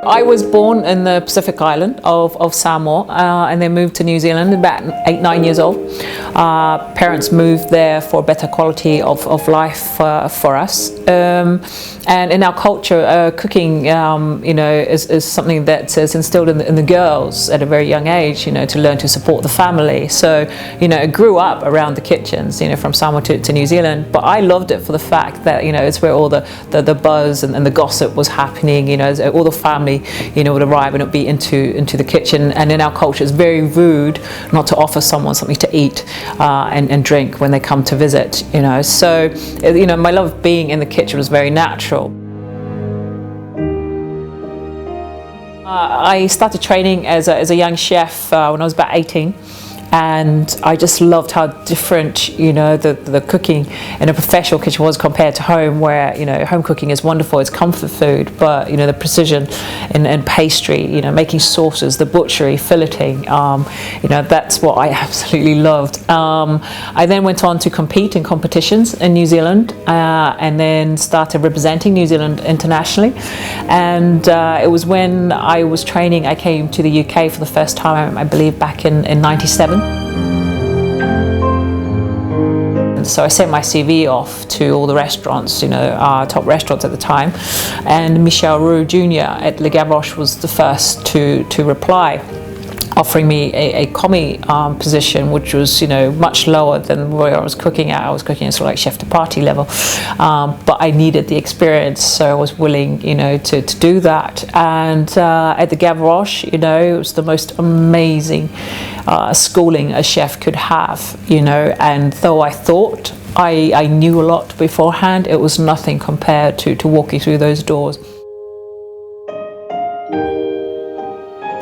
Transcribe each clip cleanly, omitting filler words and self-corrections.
I was born in the Pacific island of Samoa and then moved to New Zealand about 8-9 years old. Parents moved there for better quality of life for us. And in our culture, cooking, is something that is instilled in the girls at a very young age, to learn to support the family. So, I grew up around the kitchens, from Samoa to New Zealand, but I loved it for the fact that, it's where all the buzz and the gossip was happening, all the family, would arrive and it would be into the kitchen. And in our culture, it's very rude not to offer someone something to eat and drink when they come to visit, So, my love of being in the kitchen was very natural. I started training as a young chef when I was about 18. And I just loved how different, the cooking in a professional kitchen was compared to home, where, home cooking is wonderful, it's comfort food, but, the precision in pastry, making sauces, the butchery, filleting, that's what I absolutely loved. I then went on to compete in competitions in New Zealand and then started representing New Zealand internationally. And it was when I was training, I came to the UK for the first time, I believe back in 97. So I sent my CV off to all the restaurants, top restaurants at the time, and Michel Roux Jr. at Le Gavroche was the first to reply, offering me a commis position, which was much lower than where I was cooking at. I was cooking at sort of like chef de partie level, but I needed the experience, so I was willing to do that. And at the Gavroche, it was the most amazing schooling a chef could have, and though I thought I knew a lot beforehand, it was nothing compared to walking through those doors.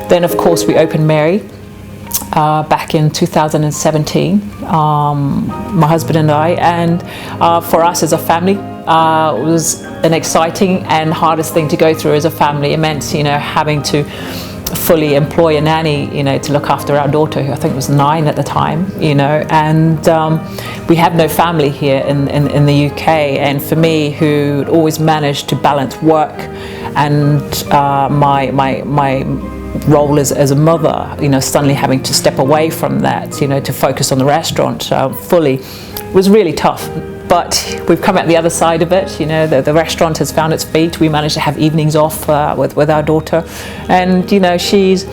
Then, of course, we opened Mary back in 2017, my husband and I, and for us as a family, it was an exciting and hardest thing to go through as a family. It meant, having to fully employ a nanny, to look after our daughter, who I think was 9 at the time, and we have no family here in the UK. And for me, who always managed to balance work and my role as a mother, suddenly having to step away from that, to focus on the restaurant fully, was really tough. But we've come out the other side of it. The restaurant has found its feet. We managed to have evenings off with our daughter, and she's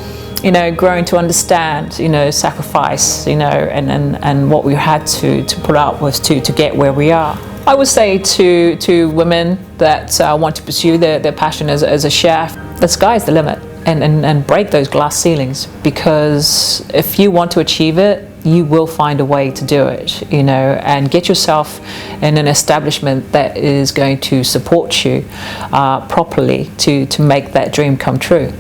growing to understand sacrifice, and what we had to put up with to get where we are. I would say to women that want to pursue their passion as a chef, the sky's the limit. And break those glass ceilings, because if you want to achieve it, you will find a way to do it, and get yourself in an establishment that is going to support you properly to make that dream come true.